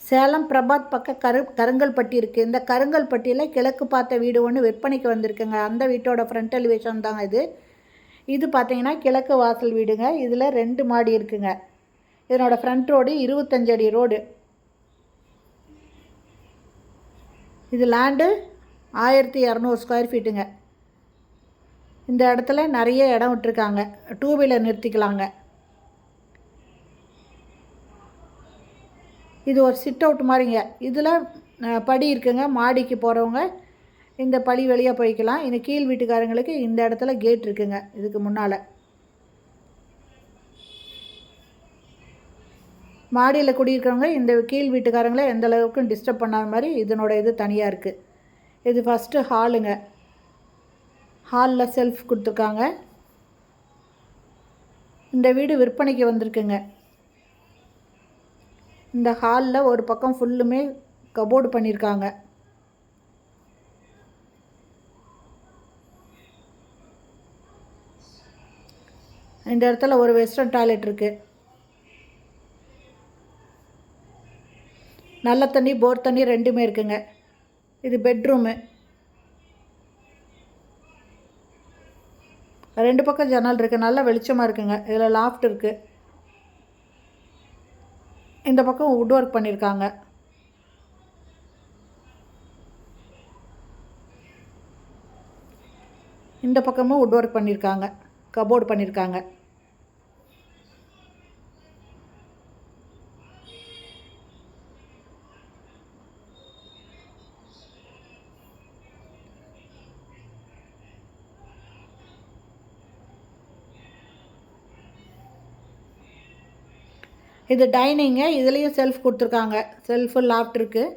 சேலம் பிரபாத் பக்கம் கருங்கல்பட்டி இருக்குது. இந்த கருங்கல்பட்டியில் கிழக்கு பார்த்த வீடு ஒன்று விற்பனைக்கு வந்திருக்குங்க. அந்த வீட்டோட ஃப்ரண்ட் எலிவேஷன் தாங்க இது. இது பார்த்தீங்கன்னா கிழக்கு வாசல் வீடுங்க. இதில் 2 மாடி இருக்குங்க. இதனோட ஃப்ரண்ட் ரோடு 25 அடி ரோடு. இது லேண்டு 1200 ஸ்கொயர் ஃபீட்டுங்க. இந்த இடத்துல நிறைய இடம் விட்டுருக்காங்க. 2 வீலர் நிறுத்திக்கலாங்க. இது ஒரு சிட் அவுட் மாதிரிங்க. இதில் படி இருக்குங்க. மாடிக்கு போகிறவங்க இந்த படி வழியாக போய்க்கலாம். இந்த கீழ் வீட்டுக்காரங்களுக்கு இந்த இடத்துல கேட் இருக்குங்க. இதுக்கு முன்னால் மாடியில் குடியிருக்கிறவங்க இந்த கீழ் வீட்டுக்காரங்கள எந்த அளவுக்கும் டிஸ்டர்ப் பண்ணாத மாதிரி இதனோட இது தனியாக இருக்குது. இது ஃபஸ்ட்டு ஹாலுங்க. ஹாலில் செல்ஃப் கொடுத்துருக்காங்க. இந்த வீடு விற்பனைக்கு வந்திருக்குங்க. இந்த ஹாலில் ஒரு பக்கம் ஃபுல்லுமே கபோர்டு பண்ணியிருக்காங்க. இந்த இடத்துல ஒரு வெஸ்டர்ன் டாய்லெட் இருக்குது. நல்ல தண்ணி போர் தண்ணி ரெண்டுமே இருக்குங்க. இது பெட்ரூமு. 2 பக்கம் ஜன்னல் இருக்குது. நல்லா வெளிச்சமாக இருக்குங்க. இதில் லாஃப்ட் இருக்குது. இந்த பக்கம் வுட் ஒர்க் பண்ணியிருக்காங்க. இந்த பக்கமும் வுட் ஒர்க் பண்ணியிருக்காங்க. கபோர்டு பண்ணியிருக்காங்க. இது டைனிங்கு. இதுலேயும் செல்ஃப் கொடுத்துருக்காங்க. செல்ஃபு லாஃப்ட் இருக்குது.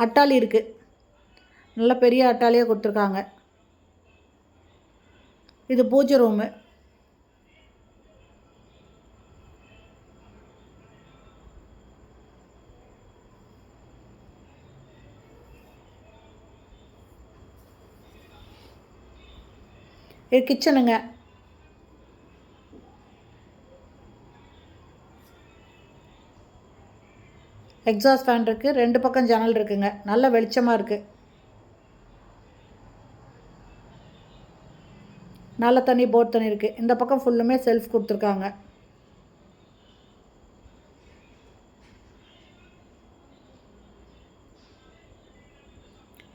அட்டாளி இருக்குது. நல்ல பெரிய அட்டாளியாக கொடுத்துருக்காங்க. இது பூஜை ரூமு. இது கிச்சனுங்க. எக்ஸாஸ்ட் ஃபேன் இருக்குது. 2 பக்கம் ஜன்னல் இருக்குங்க. நல்ல வெளிச்சமாக இருக்குது. நல்ல தண்ணி போர் தண்ணி இருக்குது. இந்த பக்கம் ஃபுல்லுமே செல்ஃப் கொடுத்துருக்காங்க.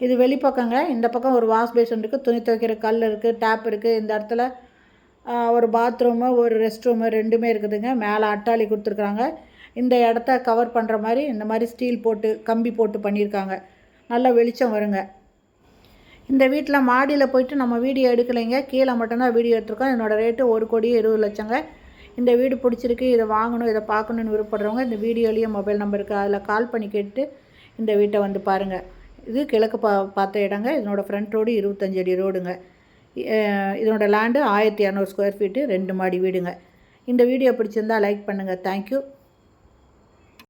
இது வெளிப்பக்கங்க. இந்த பக்கம் ஒரு வாஷ் பேஷன் இருக்குது. துணி துவைக்கிற கல் இருக்குது. டேப் இருக்குது. இந்த இடத்துல ஒரு பாத்ரூமு ஒரு ரெஸ்ட் ரூமு ரெண்டுமே இருக்குதுங்க. மேலே அட்டாளி கொடுத்துருக்குறாங்க. இந்த இடத்த கவர் பண்ணுற மாதிரி இந்த மாதிரி ஸ்டீல் போட்டு கம்பி போட்டு பண்ணியிருக்காங்க. நல்லா வெளிச்சம் வருங்க. இந்த வீட்டில் மாடியில் போயிட்டு நம்ம வீடியோ எடுக்கலைங்க. கீழே மட்டும்தான் வீடியோ எடுத்துருக்கோம். என்னோடய ரேட்டு 1,20,00,000ங்க. இந்த வீடு பிடிச்சிருக்கு, இதை வாங்கணும், இதை பார்க்கணுன்னு விருப்பப்படுறவங்க இந்த வீடியோலேயே மொபைல் நம்பர் இருக்குது. அதில் கால் பண்ணி கேட்டு இந்த வீட்டை வந்து பாருங்கள். இது கிழக்கு பார்த்த இடங்க. இதனோட ஃப்ரண்ட் ரோடு 25 அடி ரோடுங்க. இதனோட லேண்டு 1200 ஸ்கொயர் ஃபீட்டு 2 மாடி வீடுங்க. இந்த வீடியோ பிடிச்சிருந்தால் லைக் பண்ணுங்கள். தேங்க்யூ.